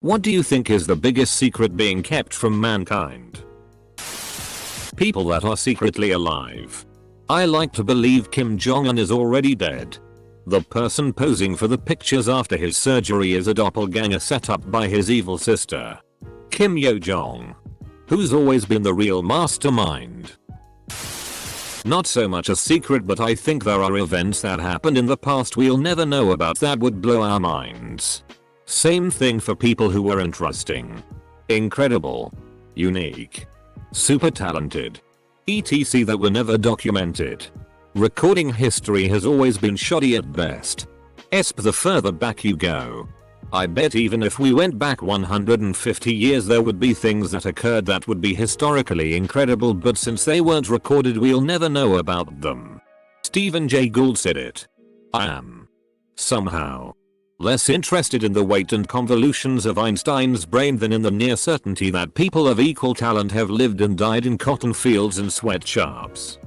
What do you think is the biggest secret being kept from mankind? People that are secretly alive. I like to believe Kim Jong-un is already dead. The person posing for the pictures after his surgery is a doppelganger set up by his evil sister, Kim Yo-jong, who's always been the real mastermind. Not so much a secret, but I think there are events that happened in the past we'll never know about that would blow our minds. Same thing for people who were interesting, incredible, unique, super talented, etc. that were never documented. Recording history has always been shoddy at best. The further back you go. I bet even if we went back 150 years there would be things that occurred that would be historically incredible, but since they weren't recorded we'll never know about them. Stephen Jay Gould said it. I am, somehow, less interested in the weight and convolutions of Einstein's brain than in the near certainty that people of equal talent have lived and died in cotton fields and sweatshops.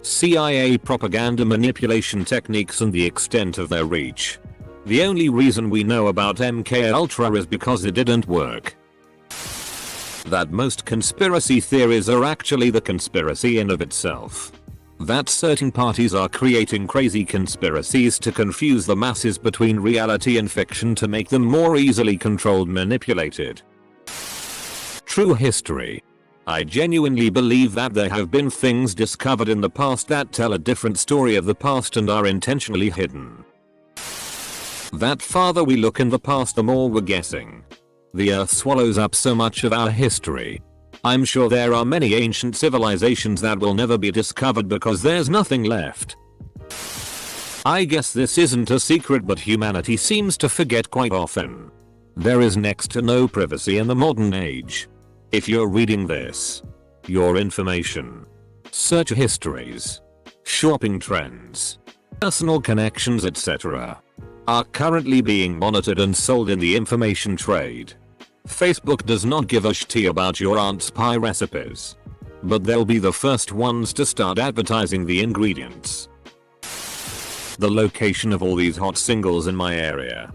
CIA propaganda manipulation techniques and the extent of their reach. The only reason we know about MKUltra is because it didn't work. That most conspiracy theories are actually the conspiracy in of itself. That certain parties are creating crazy conspiracies to confuse the masses between reality and fiction to make them more easily controlled, manipulated. True history. I genuinely believe that there have been things discovered in the past that tell a different story of the past and are intentionally hidden. That farther we look in the past the more we're guessing. The earth swallows up so much of our history. I'm sure there are many ancient civilizations that will never be discovered because there's nothing left. I guess this isn't a secret, but humanity seems to forget quite often. There is next to no privacy in the modern age. If you're reading this, your information, search histories, shopping trends, personal connections, etc. are currently being monitored and sold in the information trade. Facebook does not give a shit about your aunt's pie recipes, but they'll be the first ones to start advertising the ingredients. The location of all these hot singles in my area.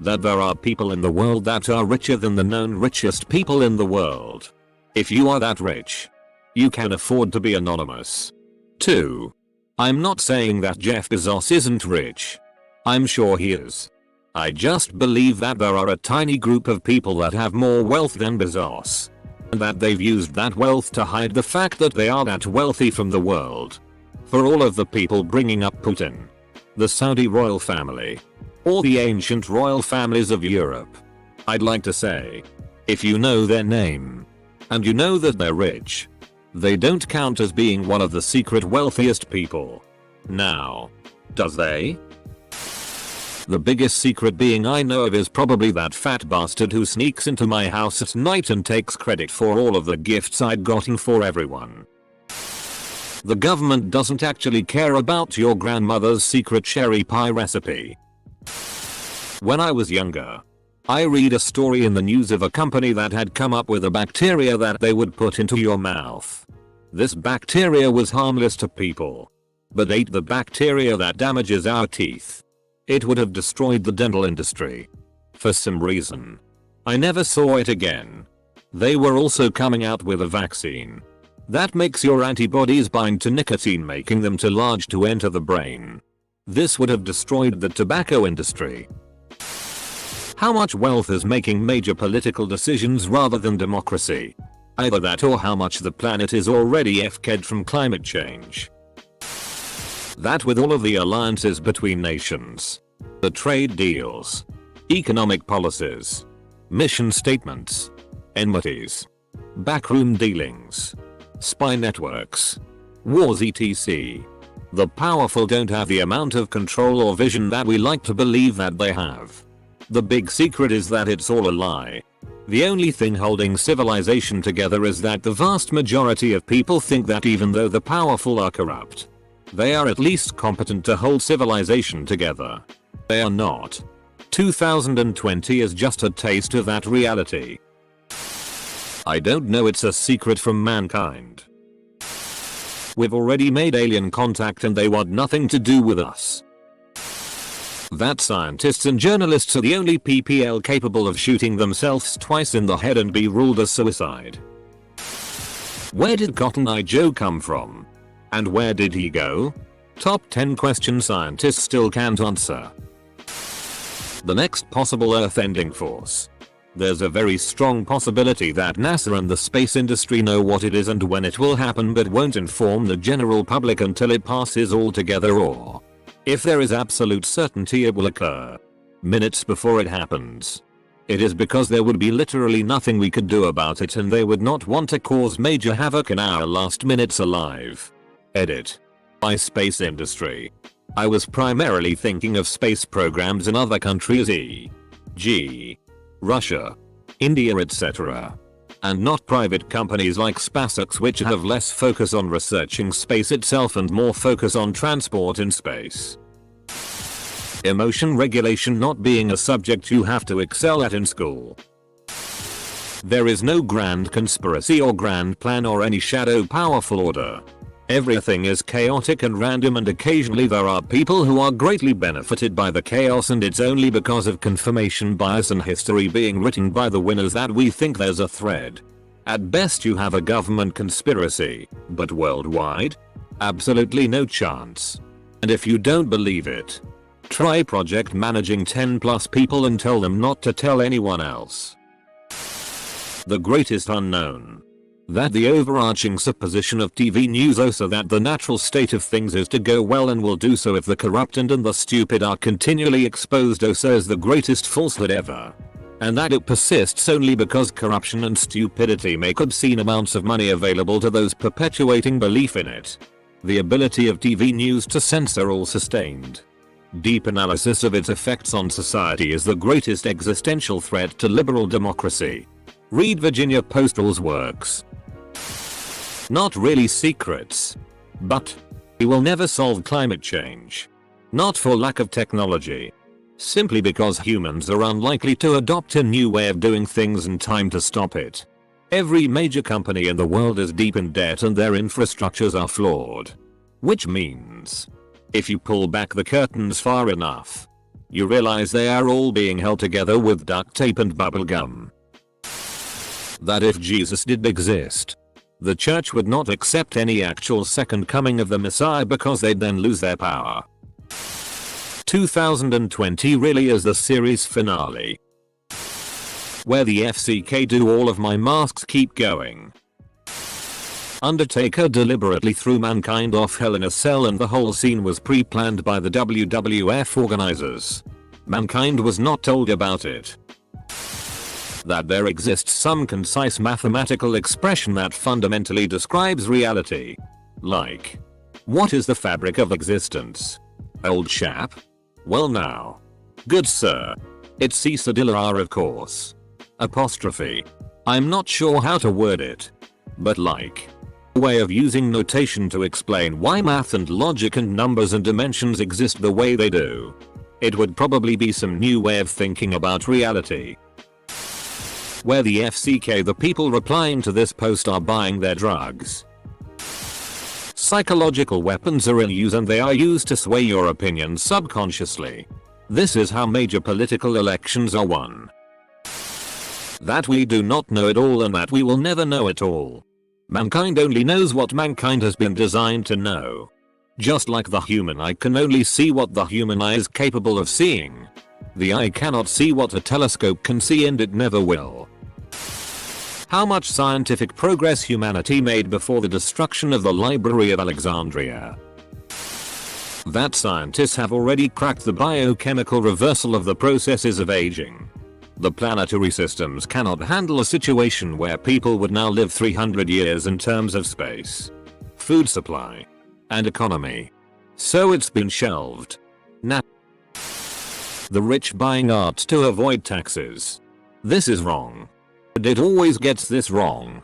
That there are people in the world that are richer than the known richest people in the world. If you are that rich, you can afford to be anonymous. 2. I'm not saying that Jeff Bezos isn't rich. I'm sure he is. I just believe that there are a tiny group of people that have more wealth than Bezos, and that they've used that wealth to hide the fact that they are that wealthy from the world. For all of the people bringing up Putin, the Saudi royal family, or the ancient royal families of Europe, I'd like to say, if you know their name, and you know that they're rich, they don't count as being one of the secret wealthiest people. Now, does they? The biggest secret being I know of is probably that fat bastard who sneaks into my house at night and takes credit for all of the gifts I'd gotten for everyone. The government doesn't actually care about your grandmother's secret cherry pie recipe. When I was younger, I read a story in the news of a company that had come up with a bacteria that they would put into your mouth. This bacteria was harmless to people, but ate the bacteria that damages our teeth. It would have destroyed the dental industry. For some reason, I never saw it again. They were also coming out with a vaccine that makes your antibodies bind to nicotine, making them too large to enter the brain. This would have destroyed the tobacco industry. How much wealth is making major political decisions rather than democracy? Either that or how much the planet is already FK'd from climate change. That with all of the alliances between nations, the trade deals, economic policies, mission statements, enmities, backroom dealings, spy networks, wars etc. The powerful don't have the amount of control or vision that we like to believe that they have. The big secret is that it's all a lie. The only thing holding civilization together is that the vast majority of people think that even though the powerful are corrupt, they are at least competent to hold civilization together. They are not. 2020 is just a taste of that reality. I don't know, it's a secret from mankind. We've already made alien contact and they want nothing to do with us. That scientists and journalists are the only PPL capable of shooting themselves twice in the head and be ruled as suicide. Where did Cotton Eye Joe come from? And where did he go? Top 10 questions scientists still can't answer. The next possible Earth-ending force. There's a very strong possibility that NASA and the space industry know what it is and when it will happen but won't inform the general public until it passes altogether, or if there is absolute certainty it will occur minutes before it happens. It is because there would be literally nothing we could do about it and they would not want to cause major havoc in our last minutes alive. Edit. By space industry, I was primarily thinking of space programs in other countries, e.g. Russia, India, etc. And not private companies like SpaceX, which have less focus on researching space itself and more focus on transport in space. Emotion regulation not being a subject you have to excel at in school. There is no grand conspiracy or grand plan or any shadow powerful order. Everything is chaotic and random, and occasionally there are people who are greatly benefited by the chaos, and it's only because of confirmation bias and history being written by the winners that we think there's a thread. At best you have a government conspiracy, but worldwide? Absolutely no chance. And if you don't believe it, try project managing 10+ people and tell them not to tell anyone else. The greatest unknown. That the overarching supposition of TV news also that the natural state of things is to go well and will do so if the corrupt and the stupid are continually exposed also is the greatest falsehood ever. And that it persists only because corruption and stupidity make obscene amounts of money available to those perpetuating belief in it. The ability of TV news to censor all sustained deep analysis of its effects on society is the greatest existential threat to liberal democracy. Read Virginia Postal's works. Not really secrets. But we will never solve climate change. Not for lack of technology. Simply because humans are unlikely to adopt a new way of doing things in time to stop it. Every major company in the world is deep in debt and their infrastructures are flawed. Which means, if you pull back the curtains far enough, you realize they are all being held together with duct tape and bubblegum. That if Jesus did exist, the church would not accept any actual second coming of the Messiah because they'd then lose their power. 2020 really is the series finale. Where the FCK do all of my masks keep going. Undertaker deliberately threw Mankind off Hell in a Cell and the whole scene was pre-planned by the WWF organizers. Mankind was not told about it. That there exists some concise mathematical expression that fundamentally describes reality. Like, what is the fabric of existence? Old chap? Well now. Good sir. It's Cisadilla of course. Apostrophe. I'm not sure how to word it. But like, a way of using notation to explain why math and logic and numbers and dimensions exist the way they do. It would probably be some new way of thinking about reality. Where the FCK, the people replying to this post, are buying their drugs. Psychological weapons are in use and they are used to sway your opinions subconsciously. This is how major political elections are won. That we do not know it all and that we will never know it all. Mankind only knows what mankind has been designed to know. Just like the human eye can only see what the human eye is capable of seeing. The eye cannot see what a telescope can see and it never will. How much scientific progress humanity made before the destruction of the Library of Alexandria. That scientists have already cracked the biochemical reversal of the processes of aging. The planetary systems cannot handle a situation where people would now live 300 years in terms of space, food supply, and economy. So it's been shelved. The rich buying art to avoid taxes. This is wrong. It always gets this wrong.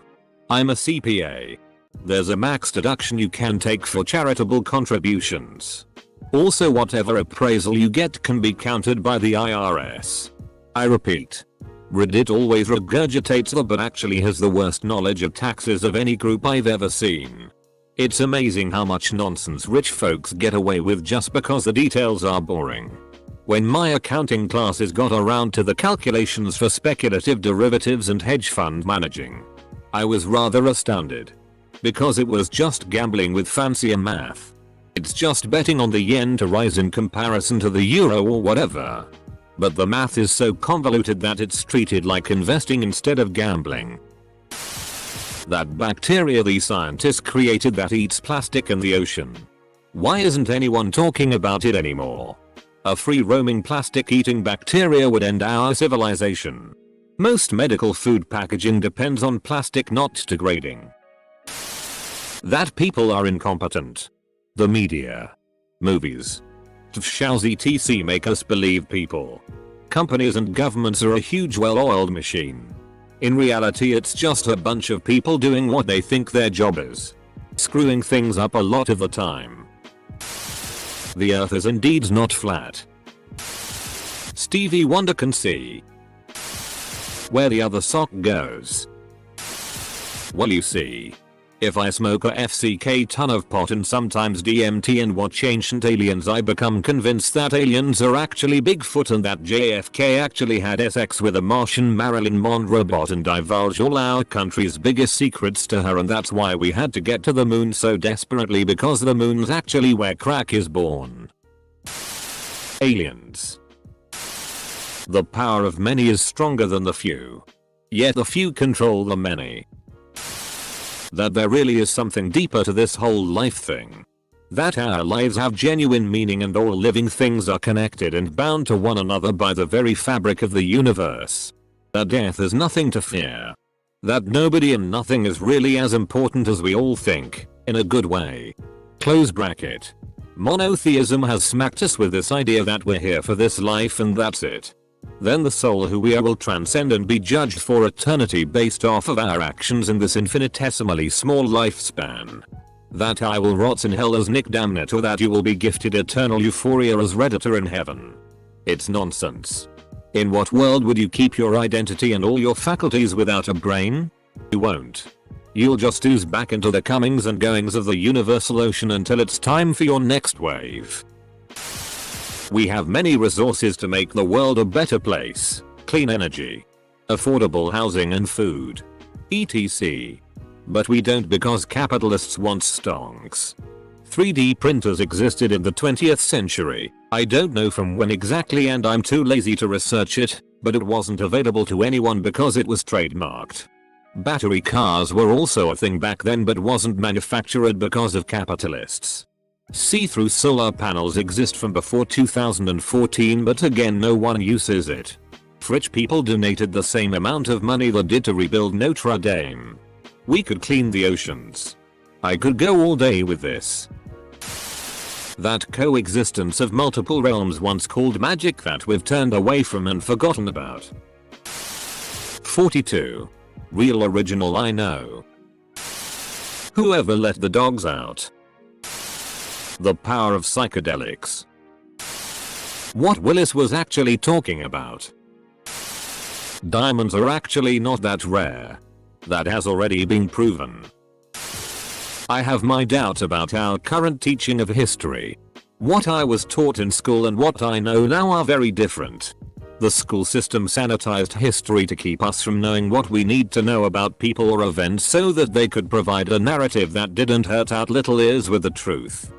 I'm a CPA. There's a max deduction you can take for charitable contributions. Also, whatever appraisal you get can be counted by the IRS. I repeat. Reddit always regurgitates the but actually has the worst knowledge of taxes of any group I've ever seen. It's amazing how much nonsense rich folks get away with just because the details are boring. When my accounting classes got around to the calculations for speculative derivatives and hedge fund managing, I was rather astounded. Because it was just gambling with fancier math. It's just betting on the yen to rise in comparison to the euro or whatever. But the math is so convoluted that it's treated like investing instead of gambling. That bacteria the scientists created that eats plastic in the ocean. Why isn't anyone talking about it anymore? A free-roaming plastic-eating bacteria would end our civilization. Most medical food packaging depends on plastic not degrading. That people are incompetent. The media, movies, shows etc. make us believe people, companies and governments are a huge well-oiled machine. In reality it's just a bunch of people doing what they think their job is. Screwing things up a lot of the time. The earth is indeed not flat. Stevie Wonder can see where the other sock goes. Well, you see, if I smoke a FCK ton of pot and sometimes DMT and watch Ancient Aliens, I become convinced that aliens are actually Bigfoot and that JFK actually had sex with a Martian Marilyn Monroe bot and divulged all our country's biggest secrets to her, and that's why we had to get to the moon so desperately, because the moon's actually where crack is born. Aliens. The power of many is stronger than the few. Yet the few control the many. That there really is something deeper to this whole life thing. That our lives have genuine meaning and all living things are connected and bound to one another by the very fabric of the universe. That death is nothing to fear. That nobody and nothing is really as important as we all think, in a good way. Close bracket. Monotheism has smacked us with this idea that we're here for this life and that's it. Then the soul who we are will transcend and be judged for eternity based off of our actions in this infinitesimally small lifespan. That I will rot in hell as Nick Damnit, or that you will be gifted eternal euphoria as Redditor in heaven. It's nonsense. In what world would you keep your identity and all your faculties without a brain? You won't. You'll just ooze back into the comings and goings of the universal ocean until it's time for your next wave. We have many resources to make the world a better place. Clean energy, affordable housing and food, etc. But we don't because capitalists want stonks. 3D printers existed in the 20th century. I don't know from when exactly and I'm too lazy to research it, but it wasn't available to anyone because it was trademarked. Battery cars were also a thing back then but wasn't manufactured because of capitalists. See-through solar panels exist from before 2014 but again no one uses it. Rich people donated the same amount of money they did to rebuild Notre Dame. We could clean the oceans. I could go all day with this. That coexistence of multiple realms once called magic that we've turned away from and forgotten about. 42. Real original I know. Whoever let the dogs out? The power of psychedelics. What Willis was actually talking about. Diamonds are actually not that rare. That has already been proven. I have my doubts about our current teaching of history. What I was taught in school and what I know now are very different. The school system sanitized history to keep us from knowing what we need to know about people or events so that they could provide a narrative that didn't hurt our little ears with the truth.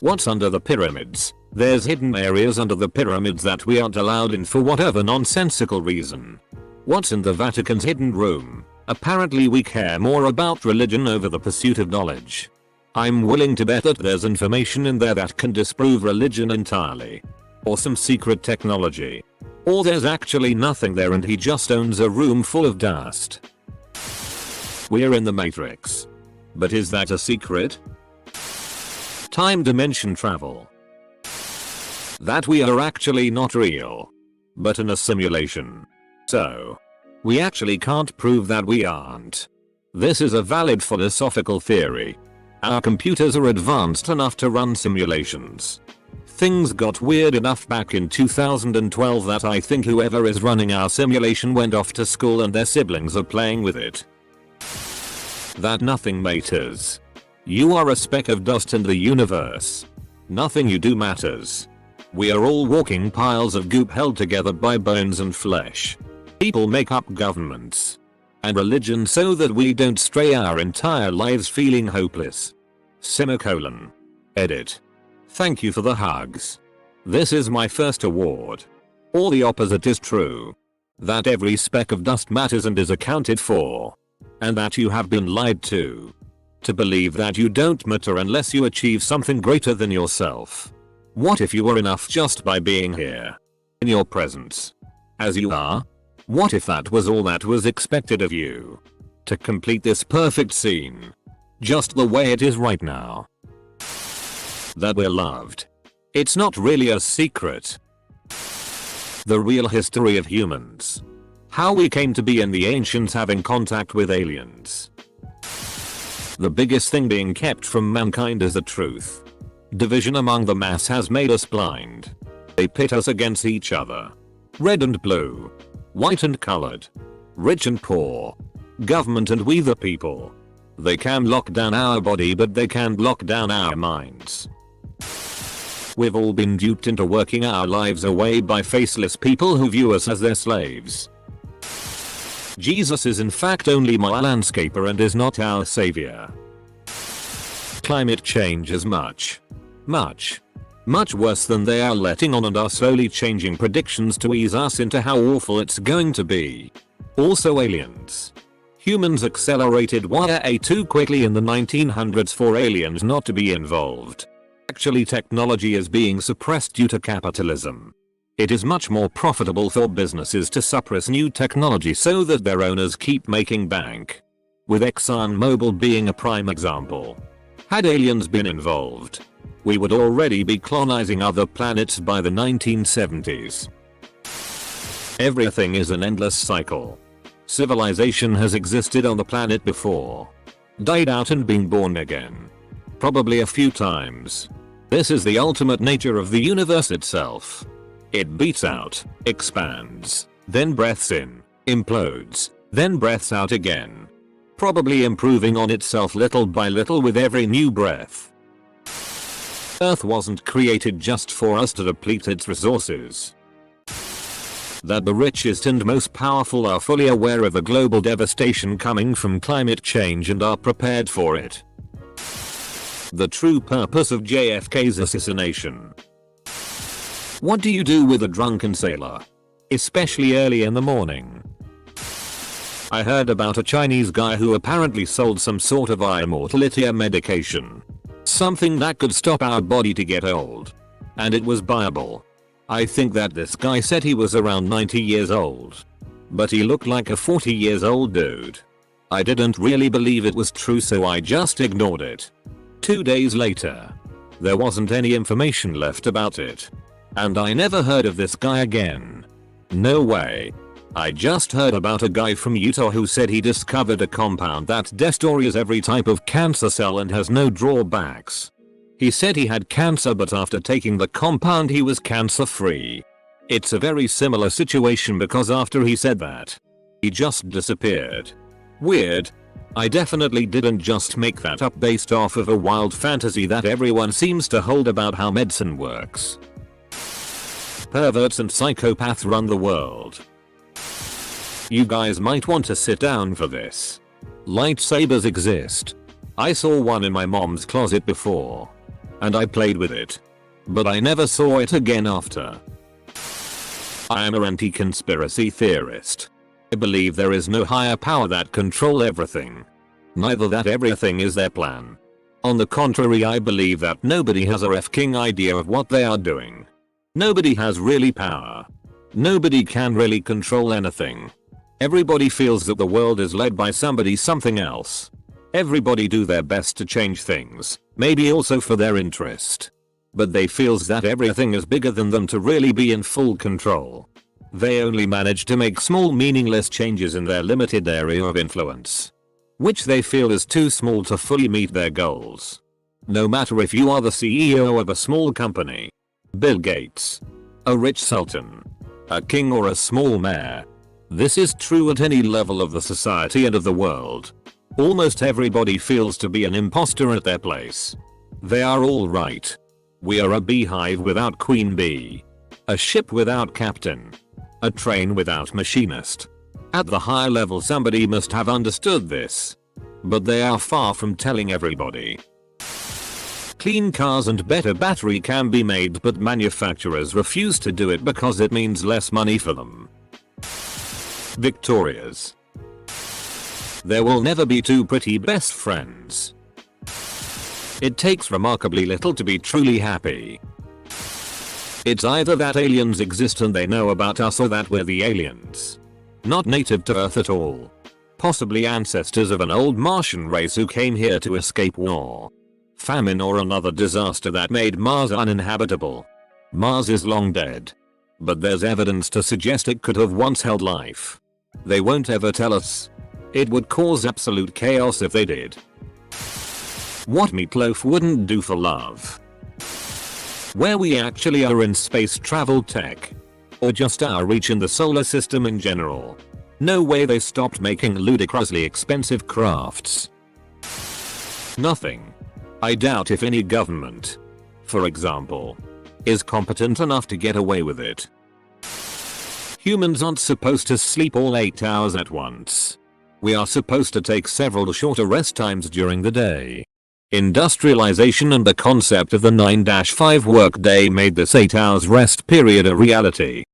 What's under the pyramids? There's hidden areas under the pyramids that we aren't allowed in for whatever nonsensical reason. What's in the Vatican's hidden room? Apparently we care more about religion over the pursuit of knowledge. I'm willing to bet that there's information in there that can disprove religion entirely. Or some secret technology. Or there's actually nothing there and he just owns a room full of dust. We're in the Matrix. But is that a secret? Time dimension travel. That we are actually not real, but in a simulation. So, we actually can't prove that we aren't. This is a valid philosophical theory. Our computers are advanced enough to run simulations. Things got weird enough back in 2012 that I think whoever is running our simulation went off to school and their siblings are playing with it. That nothing matters. You are a speck of dust in the universe. Nothing you do matters. We are all walking piles of goop held together by bones and flesh. People make up governments and religion so that we don't stray our entire lives feeling hopeless. Semicolon. Edit. Thank you for the hugs. This is my first award. All the opposite is true. That every speck of dust matters and is accounted for. And that you have been lied to. To believe that you don't matter unless you achieve something greater than yourself. What if you were enough just by being here? In your presence. As you are? What if that was all that was expected of you? To complete this perfect scene. Just the way it is right now. That we're loved. It's not really a secret. The real history of humans. How we came to be in the ancients having contact with aliens. The biggest thing being kept from mankind is the truth. Division among the mass has made us blind. They pit us against each other. Red and blue. White and colored. Rich and poor. Government and we the people. They can lock down our body but they can't lock down our minds. We've all been duped into working our lives away by faceless people who view us as their slaves. Jesus is in fact only my landscaper and is not our savior. Climate change is much worse than they are letting on and are slowly changing predictions to ease us into how awful it's going to be. Also aliens. Humans accelerated way too quickly in the 1900s for aliens not to be involved. Actually, technology is being suppressed due to capitalism. It is much more profitable for businesses to suppress new technology so that their owners keep making bank. With ExxonMobil being a prime example. Had aliens been involved, we would already be colonizing other planets by the 1970s. Everything is an endless cycle. Civilization has existed on the planet before. Died out and been born again. Probably a few times. This is the ultimate nature of the universe itself. It beats out, expands, then breaths in, implodes, then breaths out again. Probably improving on itself little by little with every new breath. Earth wasn't created just for us to deplete its resources. That the richest and most powerful are fully aware of the global devastation coming from climate change and are prepared for it. The true purpose of JFK's assassination. What do you do with a drunken sailor? Especially early in the morning. I heard about a Chinese guy who apparently sold some sort of immortality medication. Something that could stop our body to get old. And it was buyable. I think that this guy said he was around 90 years old. But he looked like a 40 years old dude. I didn't really believe it was true, so I just ignored it. 2 days later, there wasn't any information left about it. And I never heard of this guy again. No way. I just heard about a guy from Utah who said he discovered a compound that destroys every type of cancer cell and has no drawbacks. He said he had cancer, but after taking the compound he was cancer free. It's a very similar situation because after he said that, he just disappeared. Weird. I definitely didn't just make that up based off of a wild fantasy that everyone seems to hold about how medicine works. Perverts and psychopaths run the world. You guys might want to sit down for this. Lightsabers exist. I saw one in my mom's closet before. And I played with it. But I never saw it again after. I am an anti-conspiracy theorist. I believe there is no higher power that control everything. Neither that everything is their plan. On the contrary, I believe that nobody has a f-king idea of what they are doing. Nobody has really power. Nobody can really control anything. Everybody feels that the world is led by something else. Everybody do their best to change things, maybe also for their interest. But they feels that everything is bigger than them to really be in full control. They only manage to make small meaningless changes in their limited area of influence, which they feel is too small to fully meet their goals. No matter if you are the CEO of a small company, Bill Gates, a rich sultan, a king, or a small mayor. This is true at any level of the society and of the world. Almost everybody feels to be an imposter at their place. They are all right. We are a beehive without queen bee. A ship without captain. A train without machinist. At the high level somebody must have understood this. But they are far from telling everybody. Clean cars and better battery can be made, but manufacturers refuse to do it because it means less money for them. Victoria's. There will never be two pretty best friends. It takes remarkably little to be truly happy. It's either that aliens exist and they know about us, or that we're the aliens. Not native to Earth at all. Possibly ancestors of an old Martian race who came here to escape war, famine, or another disaster that made Mars uninhabitable. Mars is long dead. But there's evidence to suggest it could have once held life. They won't ever tell us. It would cause absolute chaos if they did. What Meatloaf wouldn't do for love. Where we actually are in space travel tech. Or just our reach in the solar system in general. No way they stopped making ludicrously expensive crafts. Nothing. I doubt if any government, for example, is competent enough to get away with it. Humans aren't supposed to sleep all 8 hours at once. We are supposed to take several shorter rest times during the day. Industrialization and the concept of the 9-5 workday made this 8 hours rest period a reality.